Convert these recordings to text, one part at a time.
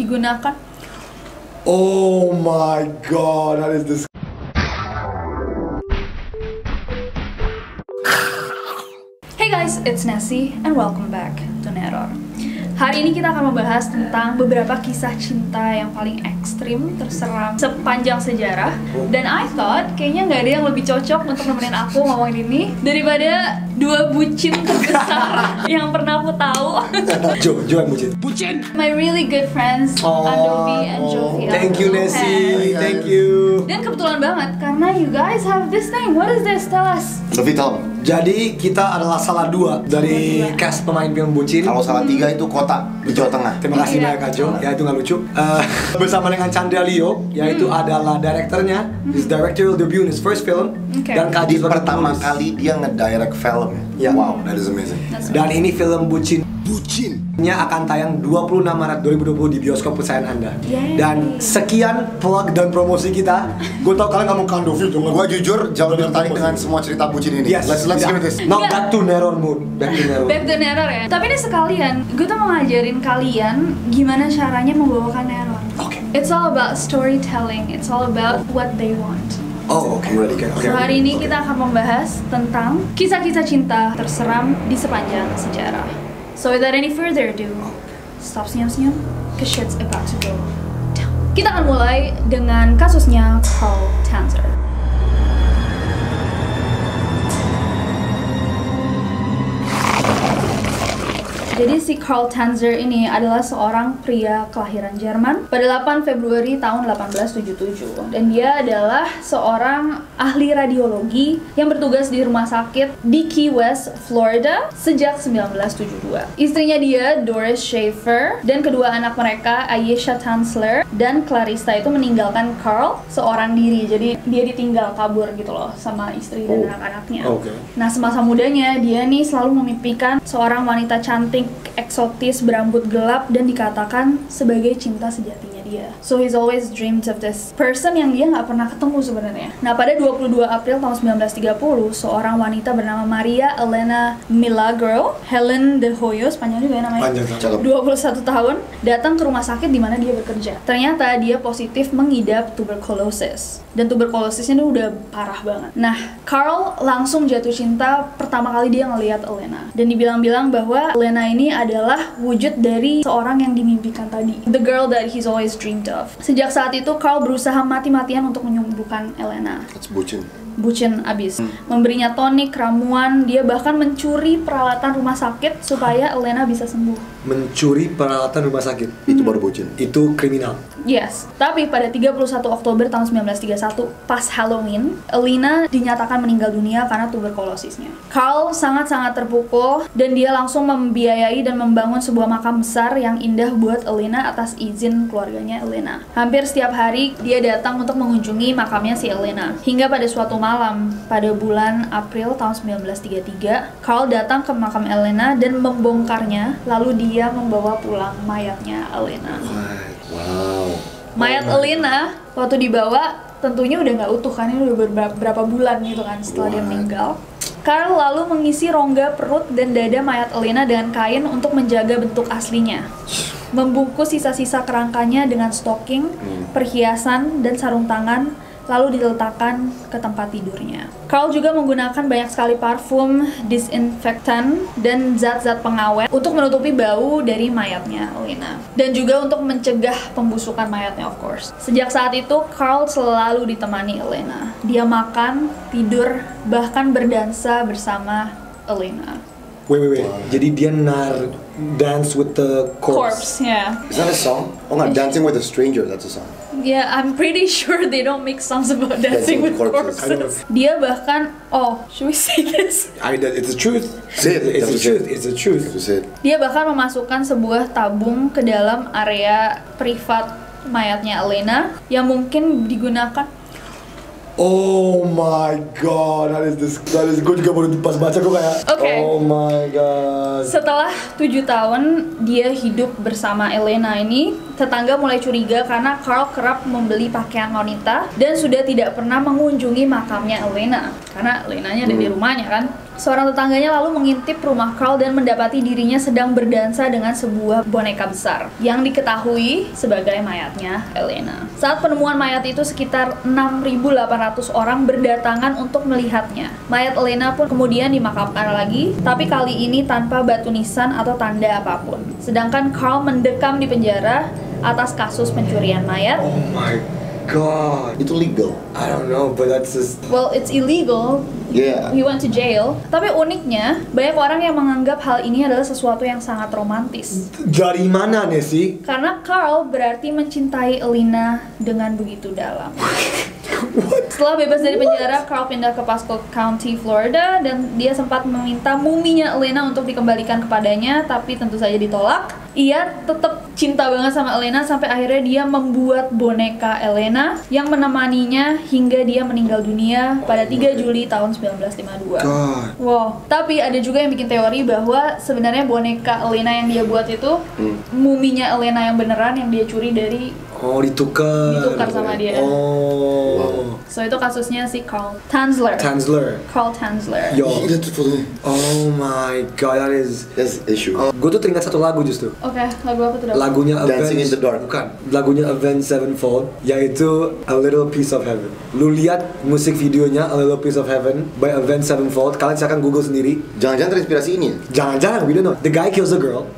digunakan. Oh my god, that is this. Hey guys, it's Nessie and welcome back to Neror. Hari ini kita akan membahas tentang beberapa kisah cinta yang paling ekstrim, terseram sepanjang sejarah. Dan I thought kayaknya nggak ada yang lebih cocok untuk nemenin aku ngomongin ini daripada dua bucin terbesar yang pernah aku tahu. Jo yang bucin. My really good friends, Andovi and Jovi. Thank you Nessie, thank you. Dan kebetulan banget karena you guys have this name. What is this? Tell us. Lebih tahu. Jadi kita adalah salah dua dari cast pemain film bucin. Kalau salah tiga itu kota di Jawa Tengah. Terima kasih banyak Kak Jo, ya itu nggak lucu. Bersama dengan Chandra Leo, yaitu adalah direkturnya, his directorial debut in his first film. Dan Kak Di Jo pertama kali dia ngedirect film. Ya. Wow, that is amazing. Dan ini film bucinnya akan tayang 26 Maret 2020 di bioskop kesayangan Anda. Yay. Dan sekian plug dan promosi kita. Gue tau kalian nggak mau Kandovi dong. Gua jujur jauh lebih tertarik dengan semua cerita bucin ini. Yes. Let's give it this. Now back to Neror mood. Back to Neror ya. Tapi ini sekalian, gue tuh mau ngajarin kalian gimana caranya membawakan Neror. Oke. It's all about storytelling. It's all about what they want. Oh oke. So hari ini kita akan membahas tentang kisah-kisah cinta terseram di sepanjang sejarah. So without any further ado, stop senyum-senyum, cause shit's about to go down. Kita akan mulai dengan kasusnya Carl Tanzer. Jadi si Carl Tanzer ini adalah seorang pria kelahiran Jerman pada 8 Februari tahun 1877. Dan dia adalah seorang ahli radiologi yang bertugas di rumah sakit di Key West, Florida sejak 1972. Istrinya dia, Doris Schaefer, dan kedua anak mereka, Ayesha Tanzler dan Clarissa itu meninggalkan Carl seorang diri. Jadi dia ditinggal kabur gitu loh sama istri dan anak-anaknya. Nah semasa mudanya dia nih selalu memimpikan seorang wanita cantik, eksotis, berambut gelap, dan dikatakan sebagai cinta sejatinya dia. So he's always dreamed of this person yang dia nggak pernah ketemu sebenarnya. Nah pada 22 April tahun 1930, seorang wanita bernama Maria Elena Milagro, Helen de Hoyos, panjang juga ya namanya, 21 tahun, datang ke rumah sakit di mana dia bekerja. Ternyata dia positif mengidap tuberkulosis. Dan tuberkulosisnya ini udah parah banget. Nah, Carl langsung jatuh cinta pertama kali dia ngelihat Elena. Dan dibilang-bilang bahwa Elena ini adalah wujud dari seorang yang dimimpikan tadi. The girl that he's always dreamed of. Sejak saat itu, Carl berusaha mati-matian untuk menyembuhkan Elena. That's bucin. Bucin abis. Memberinya tonik, ramuan, dia bahkan mencuri peralatan rumah sakit supaya Elena bisa sembuh. Mencuri peralatan rumah sakit? Itu baru bucin. Itu kriminal? Yes, tapi pada 31 Oktober tahun 1931, pas Halloween, Elena dinyatakan meninggal dunia karena tuberkulosisnya. Carl sangat-sangat terpukul dan dia langsung membiayai dan membangun sebuah makam besar yang indah buat Elena atas izin keluarganya Elena. Hampir setiap hari dia datang untuk mengunjungi makamnya si Elena. Hingga pada suatu malam, pada bulan April tahun 1933, Carl datang ke makam Elena dan membongkarnya, lalu dia membawa pulang mayatnya Elena. Wow. Mayat Elena waktu dibawa tentunya udah nggak utuh kan, ini udah berapa bulan gitu kan setelah dia meninggal. Carl lalu mengisi rongga perut dan dada mayat Elena dengan kain untuk menjaga bentuk aslinya. Membungkus sisa-sisa kerangkanya dengan stocking, perhiasan, dan sarung tangan, lalu diletakkan ke tempat tidurnya. Carl juga menggunakan banyak sekali parfum, disinfektan, dan zat-zat pengawet untuk menutupi bau dari mayatnya Elena. Dan juga untuk mencegah pembusukan mayatnya, of course. Sejak saat itu, Carl selalu ditemani Elena. Dia makan, tidur, bahkan berdansa bersama Elena. Wait. Jadi dia dance with the corpse? Yeah. Is that a song? Oh nggak, Dancing with a Stranger, that's a song. Yeah, I'm pretty sure they don't make songs about dancing with corpses. Dia bahkan, should we say this? It's the truth. It's the truth. Dia bahkan memasukkan sebuah tabung ke dalam area privat mayatnya Elena yang mungkin digunakan. Oh my god, that is gue juga baru pas baca gue kayak oh my god. Setelah 7 tahun dia hidup bersama Elena ini, tetangga mulai curiga karena Carl kerap membeli pakaian wanita dan sudah tidak pernah mengunjungi makamnya Elena karena Elenanya ada di rumahnya kan. Seorang tetangganya lalu mengintip rumah Carl dan mendapati dirinya sedang berdansa dengan sebuah boneka besar yang diketahui sebagai mayatnya Elena. Saat penemuan mayat itu sekitar 6.800 orang berdatangan untuk melihatnya. Mayat Elena pun kemudian dimakamkan lagi, tapi kali ini tanpa batu nisan atau tanda apapun. Sedangkan Carl mendekam di penjara atas kasus pencurian mayat. Oh my god. Itu legal? I don't know, but that's just... Well, it's illegal. Yeah. He went to jail. Tapi uniknya, banyak orang yang menganggap hal ini adalah sesuatu yang sangat romantis. Dari mana nih sih? Karena Carl berarti mencintai Elena dengan begitu dalam. Setelah bebas dari penjara, Carl pindah ke Pasco County, Florida, dan dia sempat meminta muminya Elena untuk dikembalikan kepadanya, tapi tentu saja ditolak. Ia tetap cinta banget sama Elena sampai akhirnya dia membuat boneka Elena yang menemaninya hingga dia meninggal dunia pada 3 Juli tahun 1952. God. Wow, tapi ada juga yang bikin teori bahwa sebenarnya boneka Elena yang dia buat itu muminya Elena yang beneran yang dia curi dari ditukar sama dia. Oh. So itu kasusnya si Carl Tanzler. Carl Tanzler. Yo. Gila. Oh my god, That's issue. gue tuh teringat satu lagu justru. Oke, lagu apa tuh? Lagunya Dancing in the Dark. Bukan. Lagunya Avenged Sevenfold, yaitu A Little Piece of Heaven. Lu lihat musik videonya A Little Piece of Heaven by Avenged Sevenfold. Kalian silakan Google sendiri. Jangan-jangan terinspirasi ini ya? Jangan-jangan, we don't know. The guy kills a girl.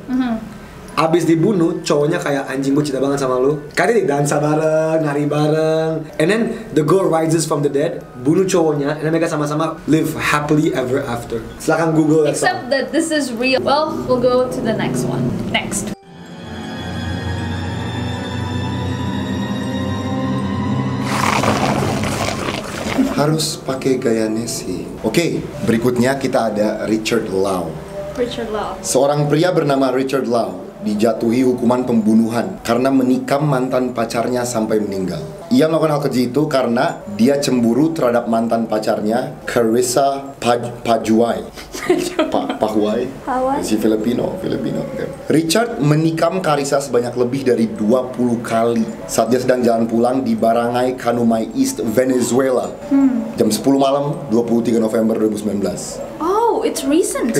Abis dibunuh, cowoknya kayak anjing gue cinta banget sama lu. Kayaknya dansa bareng, nari bareng. And then the girl rises from the dead, bunuh cowoknya, and then mereka sama-sama live happily ever after. Silakan Google that Except song. that this is real. Well, we'll go to the next one. Next. Harus pakai gaya Nessie. Oke, berikutnya kita ada Richard Lau. Richard Lau. Seorang pria bernama Richard Lau dijatuhi hukuman pembunuhan karena menikam mantan pacarnya sampai meninggal. Ia melakukan hal keji itu karena dia cemburu terhadap mantan pacarnya, Carissa Pajuay. Pajuay? Si Filipino. Richard menikam Carissa sebanyak lebih dari 20 kali saat dia sedang jalan pulang di Barangay Kanumay East, Venezuela. Jam 10 malam, 23 November 2019. Oh, it's recent.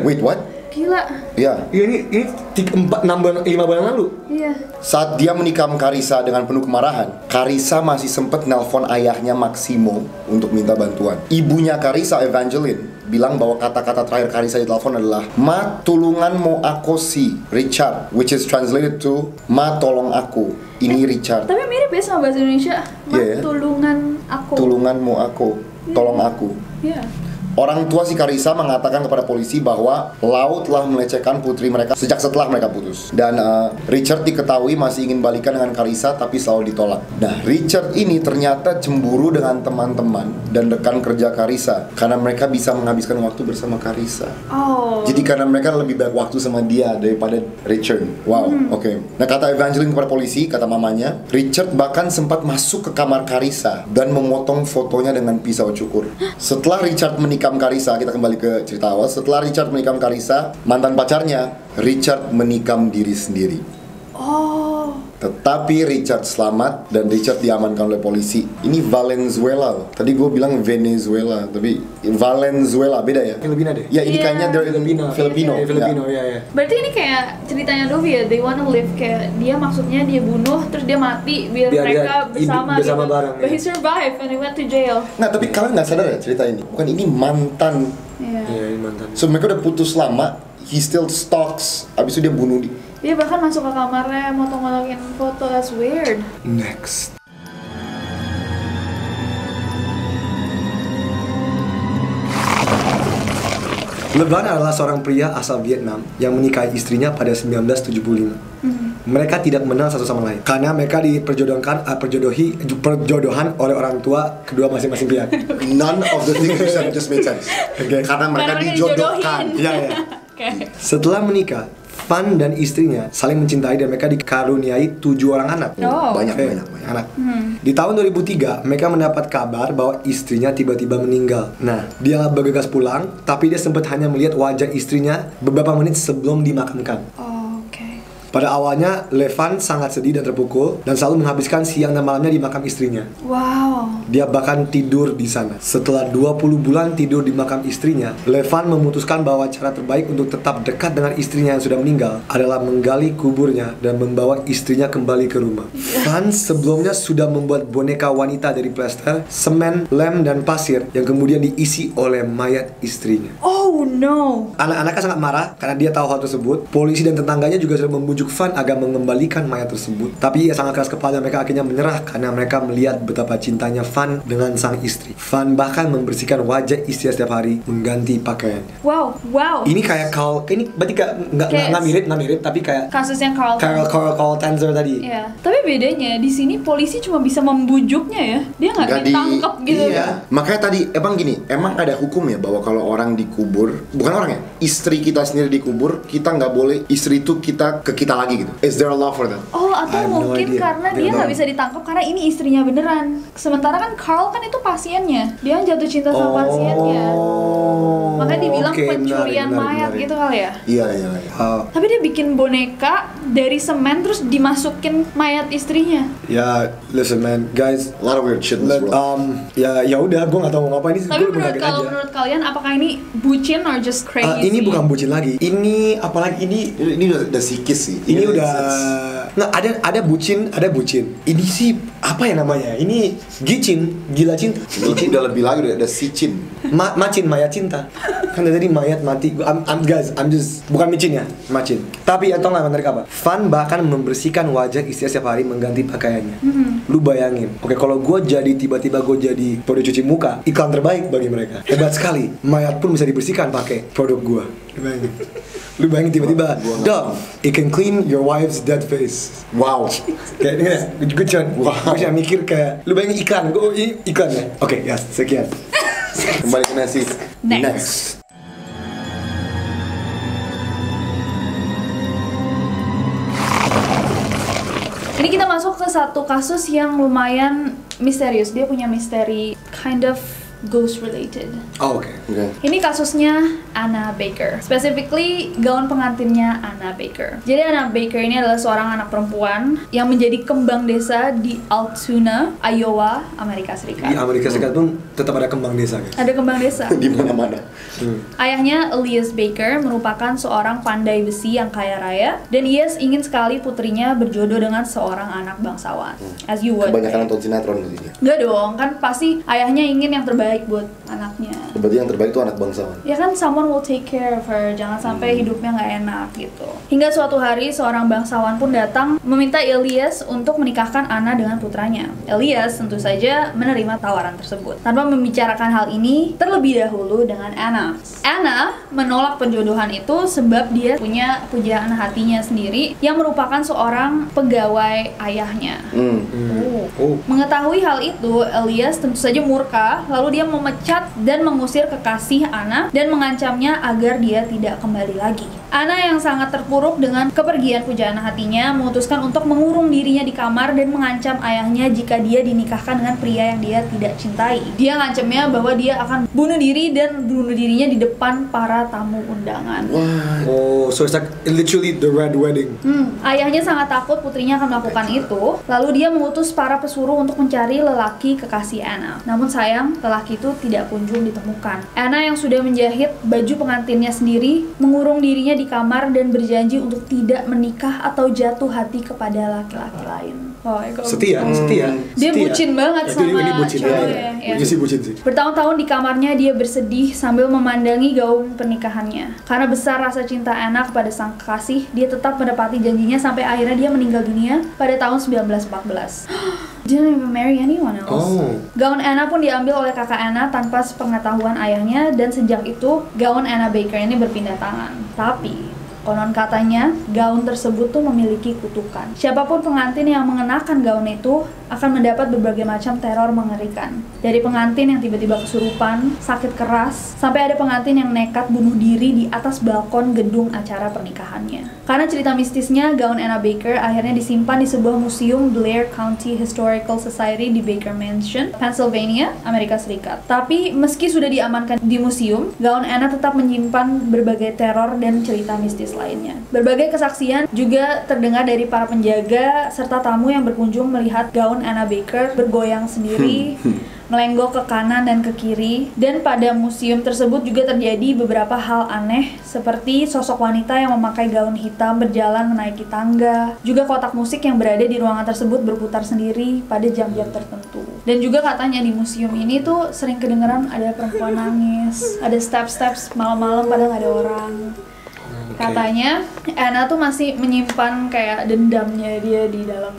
Wait, what? Gila. Ya. Ini 5 bulan lalu. Iya. Saat dia menikam Carissa dengan penuh kemarahan, Carissa masih sempat nelpon ayahnya Maximo untuk minta bantuan. Ibunya Carissa, Evangeline, bilang bahwa kata-kata terakhir Carissa di telepon adalah "Ma tulungan mo ako si Richard," which is translated to "Ma tolong aku, ini Richard." Tapi mirip ya sama bahasa Indonesia. Ma Yeah. tulungan aku. Tulungan mo ako, tolong aku. Iya. Orang tua si Carissa mengatakan kepada polisi bahwa Lau telah melecehkan putri mereka sejak setelah mereka putus. Dan Richard diketahui masih ingin balikan dengan Carissa tapi selalu ditolak. Nah, Richard ini ternyata cemburu dengan teman-teman dan rekan kerja Carissa karena mereka bisa menghabiskan waktu bersama Carissa. Oh. Jadi karena mereka lebih banyak waktu sama dia daripada Richard. Wow, oke. Nah, kata Evangeline kepada polisi, kata mamanya, Richard bahkan sempat masuk ke kamar Carissa dan memotong fotonya dengan pisau cukur. Setelah Richard menikam Carissa, kita kembali ke cerita awal. Setelah Richard menikam Carissa, mantan pacarnya, Richard menikam diri sendiri. Oh. Tetapi Richard selamat dan Richard diamankan oleh polisi. Ini Valenzuela. Tadi gue bilang Venezuela, tapi Valenzuela beda ya? Filipina deh. Ya, ini Iya. kayaknya dari Filipino. Filipino, ya. Berarti ini kayak ceritanya Dovi ya, they wanna live kayak dia maksudnya dia bunuh terus dia mati biar Biar mereka dia bersama hidup bersama gitu. bareng, But ya. he survived and he went to jail. Nah, tapi kalian nggak sadar ya cerita ini? Bukan, ini mantan. Iya. Iya, ini mantan. So mereka udah putus lama, he still stalks. Abis itu dia bunuh dia. Dia bahkan masuk ke kamarnya motong-motongin foto, that's weird. Next. LeVan adalah seorang pria asal Vietnam yang menikahi istrinya pada 1975. Mereka tidak mengenal satu sama lain karena mereka perjodohan oleh orang tua kedua masing-masing pihak. None of the things you said just made sense. Okay. Karena mereka dijodohkan. Iya. Okay. Setelah menikah, Van dan istrinya saling mencintai dan mereka dikaruniai 7 orang anak. Oh. Banyak anak. Di tahun 2003, mereka mendapat kabar bahwa istrinya tiba-tiba meninggal. Nah, dia bergegas pulang, tapi dia sempat hanya melihat wajah istrinya beberapa menit sebelum dimakamkan. Oh, oke. Pada awalnya, Levan sangat sedih dan terpukul dan selalu menghabiskan siang dan malamnya di makam istrinya. Wow. Dia bahkan tidur di sana. Setelah 20 bulan tidur di makam istrinya, Levan memutuskan bahwa cara terbaik untuk tetap dekat dengan istrinya yang sudah meninggal adalah menggali kuburnya dan membawa istrinya kembali ke rumah. Van sebelumnya sudah membuat boneka wanita dari plester, semen, lem, dan pasir yang kemudian diisi oleh mayat istrinya. Oh no. Anak-anaknya sangat marah karena dia tahu hal tersebut. Polisi dan tetangganya juga sudah membujuk Van agar mengembalikan mayat tersebut. Tapi ia sangat keras kepala, mereka akhirnya menyerah karena mereka melihat betapa cintanya Van dengan sang istri. Van bahkan membersihkan wajah istrinya setiap hari, mengganti pakaiannya. Wow. Ini kayak ini berarti nggak mirip, tapi kayak Kasusnya Carl Tanzer tadi. Iya. Tapi bedanya di sini polisi cuma bisa membujuknya ya. Dia nggak ditangkap gitu. Iya. Makanya tadi emang ada hukum ya bahwa kalau orang dikubur, bukan orang ya, istri kita sendiri dikubur, kita nggak boleh istri itu ke kita lagi gitu. Is there a law for that? Oh, atau mungkin karena dia nggak bisa ditangkap karena ini istrinya beneran. Sementara kan Carl kan itu pasiennya, dia jatuh cinta sama pasiennya. Makanya dibilang pencurian mayat gitu kali ya. Iya. Tapi dia bikin boneka dari semen terus dimasukin mayat istrinya. Ya, listen man, guys. A lot of weird shit in this world. Ya udah, gue nggak tahu mau ngapain. Tapi menurut kalian apakah ini bucin or just crazy? Ini bukan bucin lagi. Ini apalagi ini udah sikis sih. Ini udah nggak ada bucin. Ini sih apa ya namanya? Ini gila cinta. Ini udah lebih lagi, udah sicin. Macin, mayat cinta. Kan tadi mayat mati. I'm just bukan micin ya, macin. Tapi atau nggak menarik apa? Van bahkan membersihkan wajah istrinya setiap hari, mengganti pakaiannya. Lu bayangin, oke, kalau tiba-tiba gue jadi produk cuci muka, iklan terbaik bagi mereka. Hebat sekali. Mayat pun bisa dibersihkan pakai produk gue. Lu bayangin tiba-tiba, Dove, it can clean your wife's dead face. Wow. Kayak gue cuma mikir kayak, lu bayangin iklan ya. Oke, ya sekian. Kembali ke nasi. Next. Ini kita masuk ke satu kasus yang lumayan misterius. Dia punya misteri kind of ghost related. Oh, oke. Ini kasusnya Anna Baker. Specifically gaun pengantinnya Anna Baker. Jadi Anna Baker ini adalah seorang anak perempuan yang menjadi kembang desa di Altoona, Iowa, Amerika Serikat. Di Amerika Serikat pun tetap ada kembang desa, guys. Ada kembang desa. Di mana-mana. Ayahnya Elias Baker merupakan seorang pandai besi yang kaya raya dan Elias ingin sekali putrinya berjodoh dengan seorang anak bangsawan. As you would. Kebanyakan nonton sinetron gitu. Enggak dong, kan pasti ayahnya ingin yang terbaik buat anaknya. Berarti yang terbaik itu anak bangsawan. Ya kan, someone will take care of her, jangan sampai hidupnya nggak enak gitu. Hingga suatu hari seorang bangsawan pun datang meminta Elias untuk menikahkan Anna dengan putranya. Elias tentu saja menerima tawaran tersebut tanpa membicarakan hal ini terlebih dahulu dengan Anna. Anna menolak penjodohan itu sebab dia punya pujaan hatinya sendiri yang merupakan seorang pegawai ayahnya. Mengetahui hal itu, Elias tentu saja murka, lalu dia memecat dan mengusir kekasih Anna dan mengancamnya agar dia tidak kembali lagi. Anna yang sangat terpuruk dengan kepergian pujaan hatinya memutuskan untuk mengurung dirinya di kamar dan mengancam ayahnya jika dia dinikahkan dengan pria yang dia tidak cintai. Dia ngancamnya bahwa dia akan bunuh diri dan bunuh dirinya di depan para tamu undangan. Oh, so it's like literally the red wedding. Ayahnya sangat takut putrinya akan melakukan itu, lalu dia mengutus para pesuruh untuk mencari lelaki kekasih Anna. Namun sayang, lelaki itu tidak kunjung ditemukan. Anna yang sudah menjahit baju pengantinnya sendiri, mengurung dirinya di kamar dan berjanji untuk tidak menikah atau jatuh hati kepada laki-laki lain. Setia. Dia bucin banget sama ini bucin ceweknya. Ini sih bucin sih. Bertahun-tahun di kamarnya dia bersedih sambil memandangi gaun pernikahannya. Karena besar rasa cinta Anna kepada sang kekasih, dia tetap menepati janjinya sampai akhirnya dia meninggal dunia pada tahun 1914. Didn't even marry anyone else. Gaun Anna pun diambil oleh kakak Anna tanpa sepengetahuan ayahnya dan sejak itu gaun Anna Baker ini berpindah tangan. Tapi konon katanya gaun tersebut tuh memiliki kutukan. Siapapun pengantin yang mengenakan gaun itu akan mendapat berbagai macam teror mengerikan. Dari pengantin yang tiba-tiba kesurupan, sakit keras, sampai ada pengantin yang nekat bunuh diri di atas balkon gedung acara pernikahannya. Karena cerita mistisnya, gaun Anna Baker akhirnya disimpan di sebuah museum Blair County Historical Society di Baker Mansion, Pennsylvania, Amerika Serikat. Tapi meski sudah diamankan di museum, gaun Anna tetap menyimpan berbagai teror dan cerita mistis lainnya. Berbagai kesaksian juga terdengar dari para penjaga serta tamu yang berkunjung melihat gaun Anna Baker bergoyang sendiri, melenggok ke kanan dan ke kiri. Dan pada museum tersebut juga terjadi beberapa hal aneh seperti sosok wanita yang memakai gaun hitam berjalan menaiki tangga. Juga kotak musik yang berada di ruangan tersebut berputar sendiri pada jam-jam tertentu. Dan juga katanya di museum ini tuh sering kedengeran ada perempuan nangis, ada steps malam-malam padahal nggak ada orang. Katanya Anna tuh masih menyimpan kayak dendamnya dia di dalam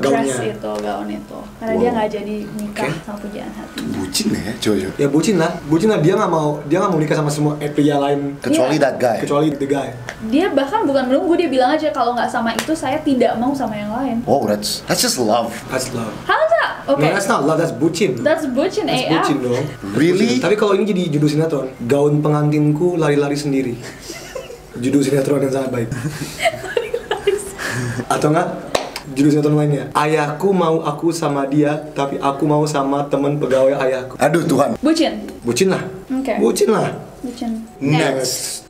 dress itu, gaun itu, karena dia nggak jadi nikah sama pujaan hatinya. Bucin ya, Jojo. Ya bucin lah, dia nggak mau nikah sama semua pria lain Kecuali that guy. kecuali the guy. Dia bahkan bukan menunggu, dia bilang aja kalau nggak sama itu saya tidak mau sama yang lain. Oh, that's just love. That's love. How's that? No, that's not love, that's bucin. That's bucin That's AF. bucin dong. Really? Tapi kalau ini jadi judul sinetron, gaun pengantinku lari-lari sendiri. Judul sinetron yang sangat baik. Atau enggak judul sinetron lainnya, ayahku mau aku sama dia tapi aku mau sama temen pegawai ayahku. Aduh Tuhan. Bucin lah. Oke. Bucin lah. Bucin. Next.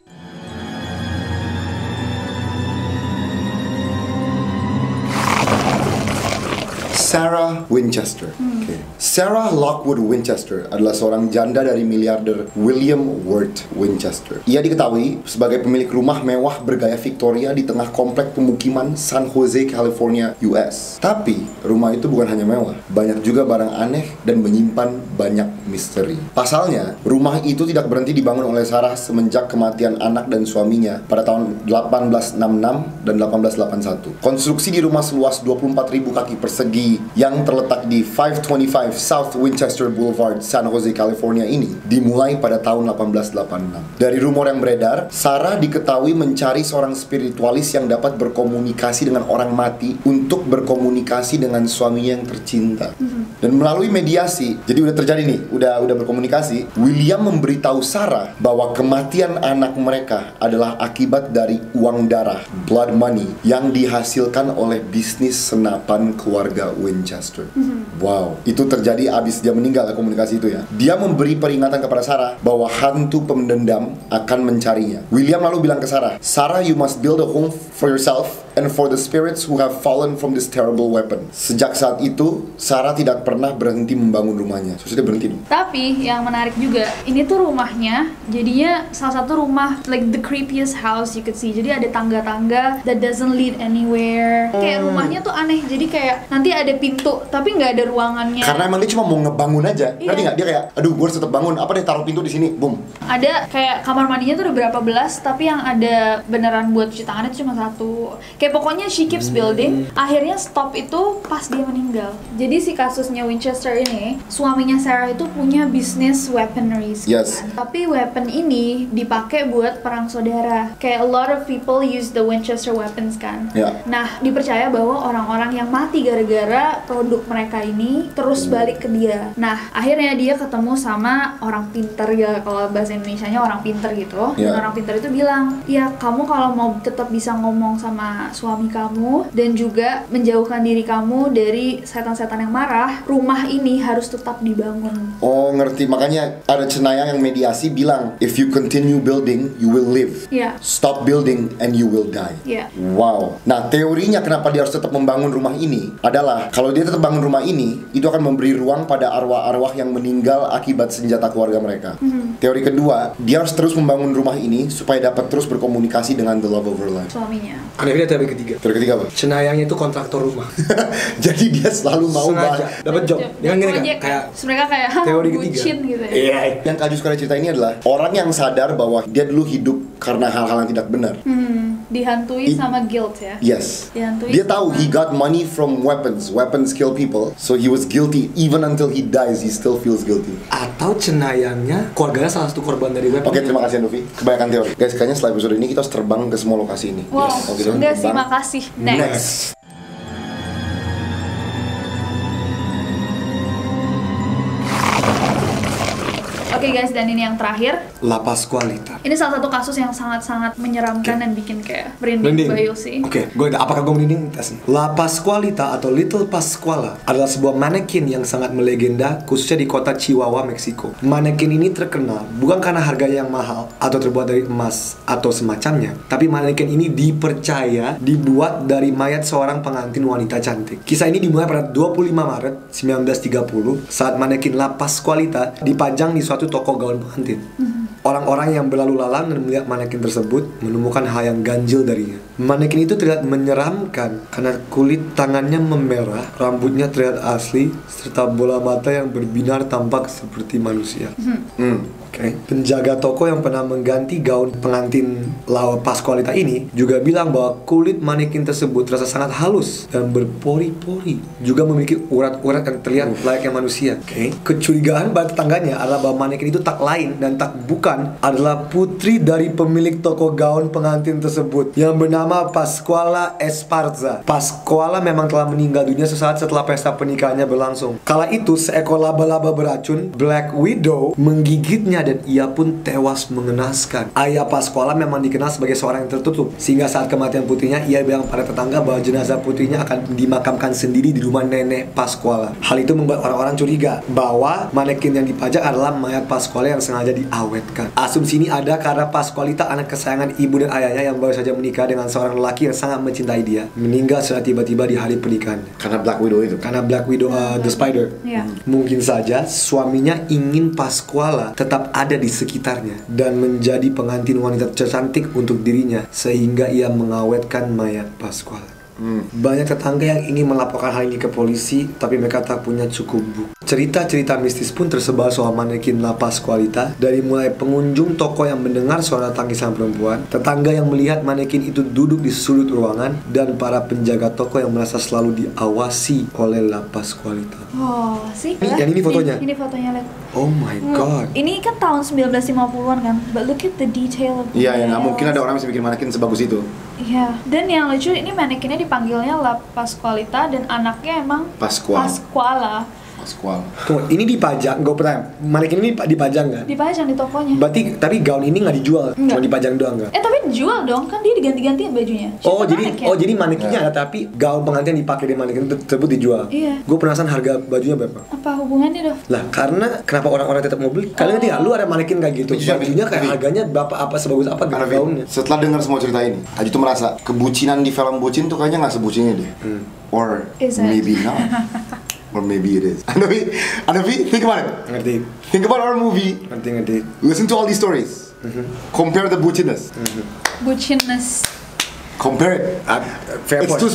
Sarah Winchester. Okay. Sarah Lockwood Winchester adalah seorang janda dari miliarder William Wirt Winchester. Ia diketahui sebagai pemilik rumah mewah bergaya Victoria di tengah komplek pemukiman San Jose, California, US. Tapi, rumah itu bukan hanya mewah, banyak juga barang aneh dan menyimpan banyak misteri. Pasalnya, rumah itu tidak berhenti dibangun oleh Sarah semenjak kematian anak dan suaminya pada tahun 1866 dan 1881. Konstruksi di rumah seluas 24.000 kaki persegi yang terletak di 525 South Winchester Boulevard, San Jose, California ini dimulai pada tahun 1886. Dari rumor yang beredar, Sarah diketahui mencari seorang spiritualis yang dapat berkomunikasi dengan orang mati untuk berkomunikasi dengan suaminya yang tercinta. Dan melalui mediasi, jadi udah terjadi nih, udah berkomunikasi, William memberitahu Sarah bahwa kematian anak mereka adalah akibat dari uang darah, blood money, yang dihasilkan oleh bisnis senapan keluarga Winchester. Wow, itu terjadi abis dia meninggal ya, komunikasi itu ya. Dia memberi peringatan kepada Sarah bahwa hantu pendendam akan mencarinya. William lalu bilang ke Sarah, "Sarah, you must build a home for yourself and for the spirits who have fallen from this terrible weapon." Sejak saat itu, Sarah tidak pernah berhenti membangun rumahnya. So, dia berhenti dong. Tapi yang menarik juga, ini tuh rumahnya jadinya salah satu rumah like the creepiest house you could see. Jadi ada tangga-tangga that doesn't lead anywhere. Kayak rumahnya tuh aneh. Jadi kayak nanti ada pintu tapi nggak ada ruangannya. Karena emang dia cuma mau ngebangun aja. Iya. Ngerti nggak? Dia kayak, aduh, gue harus tetap bangun. Apa deh, taruh pintu di sini, boom. Ada kayak kamar mandinya tuh ada berapa belas, tapi yang ada beneran buat cuci tangan itu cuma satu. Kayak pokoknya she keeps building. Akhirnya stop itu pas dia meninggal. Jadi si kasusnya Winchester ini, suaminya Sarah itu punya bisnis weaponries. Yes. Kan? Tapi weapon ini dipakai buat perang saudara. Kayak a lot of people use the Winchester weapons kan. Ya. Nah, dipercaya bahwa orang-orang yang mati gara-gara produk mereka ini terus balik ke dia. Nah, akhirnya dia ketemu sama orang pinter ya, kalau bahasa Indonesianya orang pinter gitu. Yeah. Dan orang pinter itu bilang, "Ya, kamu kalau mau tetap bisa ngomong sama suami kamu dan juga menjauhkan diri kamu dari setan-setan yang marah, rumah ini harus tetap dibangun." Oh, ngerti. Makanya ada cenayang yang mediasi bilang, if you continue building, you will live. Iya. Stop building and you will die. Iya. Wow. Nah, teorinya kenapa dia harus tetap membangun rumah ini adalah kalau dia tetap bangun rumah ini, itu akan memberi ruang pada arwah-arwah yang meninggal akibat senjata keluarga mereka. Teori kedua, dia harus terus membangun rumah ini supaya dapat terus berkomunikasi dengan the love of her life. Suaminya. Anehnya teori ketiga. Teori ketiga apa? Cenayangnya itu kontraktor rumah. Jadi dia selalu mau Sengaja dapat job. Dia kan gini kan, Proyek. kayak mereka kayak teori ketiga. bucin gitu ya. Iya. Yang Kak Jus cerita ini adalah orang yang sadar bahwa dia dulu hidup karena hal-hal yang tidak benar. Dihantui sama guilt ya. Yes. Dihantui Dia tahu sama- he got money from weapons. Weapons kill people. So he was guilty even until he dies. He still feels guilty. Atau cenayangnya keluarganya salah satu korban dari web. Oke, terima kasih Andovi. Kebanyakan teori. Guys, kayaknya setelah episode ini kita harus terbang ke semua lokasi ini. Wow, Oke, kita enggak sih, terbang. makasih. Next. Next. Oke guys, dan ini yang terakhir. La Pascualita. Ini salah satu kasus yang sangat-sangat menyeramkan dan bikin kayak merinding Bayu sih. Oke, apakah gue merinding? Tes nih. La Pascualita atau Little Pascuala adalah sebuah manekin yang sangat melegenda, khususnya di kota Chihuahua, Meksiko. Manekin ini terkenal bukan karena harganya yang mahal atau terbuat dari emas atau semacamnya, tapi manekin ini dipercaya dibuat dari mayat seorang pengantin wanita cantik. Kisah ini dimulai pada 25 Maret 1930 saat manekin La Pascualita dipajang di suatu toko gaun pengantin. Orang-orang yang berlalu lalang dan melihat manekin tersebut menemukan hal yang ganjil darinya. Manekin itu terlihat menyeramkan karena kulit tangannya memerah, rambutnya terlihat asli, serta bola mata yang berbinar tampak seperti manusia. Penjaga toko yang pernah mengganti gaun pengantin La Pascualita ini juga bilang bahwa kulit manekin tersebut terasa sangat halus dan berpori-pori, juga memiliki urat-urat yang terlihat layaknya manusia. Kecurigaan pada tetangganya adalah bahwa manekin itu tak lain dan tak bukan adalah putri dari pemilik toko gaun pengantin tersebut yang bernama Pascuala Esparza. Pascuala memang telah meninggal dunia sesaat setelah pesta pernikahannya berlangsung. Kala itu seekor laba-laba beracun, Black Widow, menggigitnya dan ia pun tewas mengenaskan. Ayah Pascuala memang dikenal sebagai seorang yang tertutup, sehingga saat kematian putrinya ia bilang pada tetangga bahwa jenazah putrinya akan dimakamkan sendiri di rumah nenek Pascuala. Hal itu membuat orang-orang curiga bahwa manekin yang dipajang adalah mayat Pascuala yang sengaja diawetkan. Asumsi ini ada karena Pascualita, anak kesayangan ibu dan ayahnya yang baru saja menikah dengan seorang lelaki yang sangat mencintai dia, meninggal secara tiba-tiba di hari pernikahannya. Karena Black Widow itu. Karena Black Widow, the Spider. Mungkin saja suaminya ingin Pascuala tetap ada di sekitarnya dan menjadi pengantin wanita tercantik untuk dirinya, sehingga ia mengawetkan mayat Pascuala. Banyak tetangga yang ingin melaporkan hal ini ke polisi, tapi mereka tak punya cukup bukti. Cerita-cerita mistis pun tersebar soal manekin La Pascualita, dari mulai pengunjung toko yang mendengar suara tangisan perempuan, tetangga yang melihat manekin itu duduk di sudut ruangan, dan para penjaga toko yang merasa selalu diawasi oleh La Pascualita. Oh, sih. Yang ini fotonya. Ini fotonya, lihat. Oh my god. Ini kan tahun 1950-an kan, but look at the detail of Iya, ya nggak mungkin ada orang bisa bikin manekin sebagus itu. Iya, dan yang lucu ini manekinnya dipanggilnya La Pascualita dan anaknya emang Pascuala. Tunggu, ini dipajang, gue pernah manekin ini dipajang nggak? Dipajang di tokonya. Berarti, tapi gaun ini nggak dijual, cuma dipajang doang nggak? Tapi dijual dong, kan dia diganti-gantiin bajunya. Jadi manekinnya ada, tapi gaun pengantin yang dipakai di manekin tersebut dijual. Iya. Gue penasaran harga bajunya berapa? Apa hubungannya dong? Lah, karena kenapa orang-orang tetap mau beli? Kalian ngerti nggak? Lu ada manekin kayak gitu, bajunya kayak harganya berapa, apa sebagus apa gaunnya? Setelah dengar semua cerita ini, Aji tuh merasa kebucinan di film bucin tuh kayaknya nggak sebucinnya deh. Or maybe not. Or maybe it is. Anavi, think about it. Ngerti. Think about our movie. Ngerti. Listen to all these stories. Compare the buciness. Buciness. Compare it. Fair It's point. too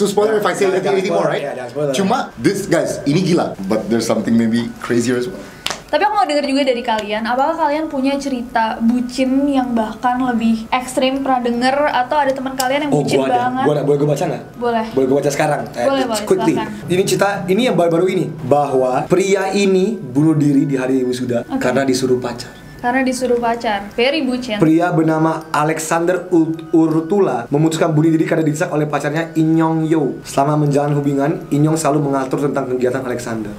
spoiler if I say anything more, right? Yeah, spoiler. Cuma this guys, ini gila. But there's something maybe crazier as well. Tapi aku mau denger juga dari kalian, apakah kalian punya cerita bucin yang bahkan lebih ekstrim pernah denger, atau ada teman kalian yang bucin banget? Boleh gue baca nggak? Boleh. Boleh gue baca sekarang? Boleh, Quickly. silakan. Ini cerita, ini yang baru-baru ini, bahwa pria ini bunuh diri di hari wisuda karena disuruh pacar. Karena disuruh pacar, very bucin. Pria bernama Alexander Urtula memutuskan bunuh diri karena didesak oleh pacarnya Inyong Yo. Selama menjalani hubungan, Inyong selalu mengatur tentang kegiatan Alexander.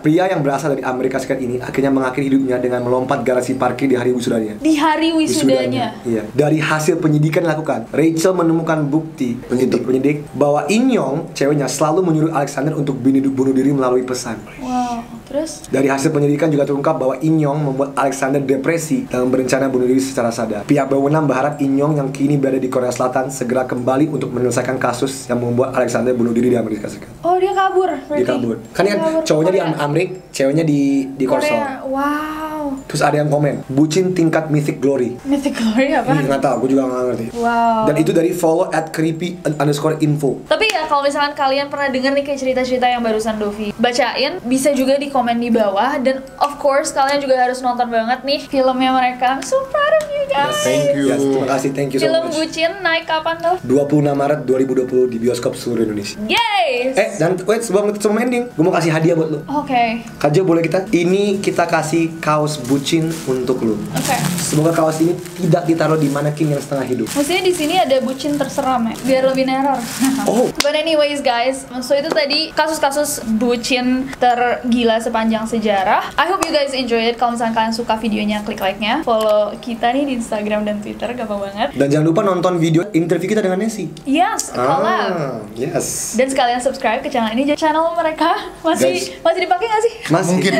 Pria yang berasal dari Amerika Serikat ini akhirnya mengakhiri hidupnya dengan melompat garasi parkir di hari wisudanya. Di hari wisudanya? Iya. Dari hasil penyidikan dilakukan, Rachel menemukan bukti penyidik bahwa Inyong, ceweknya, selalu menyuruh Alexander untuk bunuh diri melalui pesan. Wow. Terus? Dari hasil penyelidikan juga terungkap bahwa Inyong membuat Alexander depresi dan berencana bunuh diri secara sadar. Pihak berwenang berharap Inyong yang kini berada di Korea Selatan segera kembali untuk menyelesaikan kasus yang membuat Alexander bunuh diri di Amerika Serikat. Oh, dia kabur berarti? Dia kabur. Kan cowoknya di Amerika, ceweknya di Korea. Wow. Terus ada yang komen, bucin tingkat Mythic Glory. Mythic Glory apa? Nggak tahu, gue juga nggak ngerti. Wow. Dan itu dari follow @creepy_info. Tapi ya kalau misalkan kalian pernah denger nih kayak cerita-cerita yang barusan Dovi bacain, bisa juga di komen di bawah. Dan of course kalian juga harus nonton banget nih filmnya mereka. I'm so proud of you guys. Yes, thank you. Yes, terima kasih, thank you so Film much. bucin naik kapan tuh? 26 Maret 2020 di bioskop seluruh Indonesia. Yes. Dan sebelum ending, gue mau kasih hadiah buat lo. Oke. Kajo, boleh kita? Ini kita kasih kaos bucin bucin untuk lu. Oke. Semoga kaos ini tidak ditaruh di manekin yang setengah hidup. Maksudnya di sini ada bucin terseram ya, biar lebih neror. Oh. But anyways guys, so itu tadi kasus-kasus bucin tergila sepanjang sejarah. I hope you guys enjoy it. Kalau misalnya kalian suka videonya, klik like-nya. Follow kita nih di Instagram dan Twitter, gampang banget. Dan jangan lupa nonton video interview kita dengan Nessie. Yes, collab. Yes. Dan sekalian subscribe ke channel ini. Channel mereka masih dipakai nggak sih? Mungkin.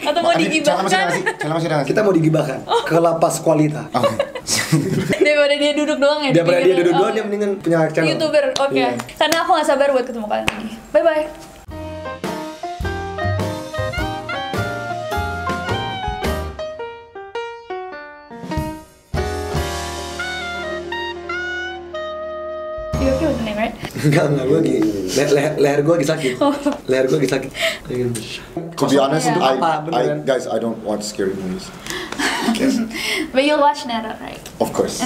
Atau mau digibahkan? Channel masih ada nggak sih? Kita mau digibahkan ke lapas kualita. Oke. Daripada dia duduk doang ya. Daripada dia duduk Oh, doang, dia mendingan punya channel. YouTuber, oke. Iya. Karena aku nggak sabar buat ketemu kalian lagi. Bye bye. You okay with the name, right? Enggak, gue lagi leher gue lagi sakit. Oh. Leher gue lagi sakit. To be honest, Untuk apa, beneran? guys, I don't watch scary movies. But you'll watch Nero, right? Of course.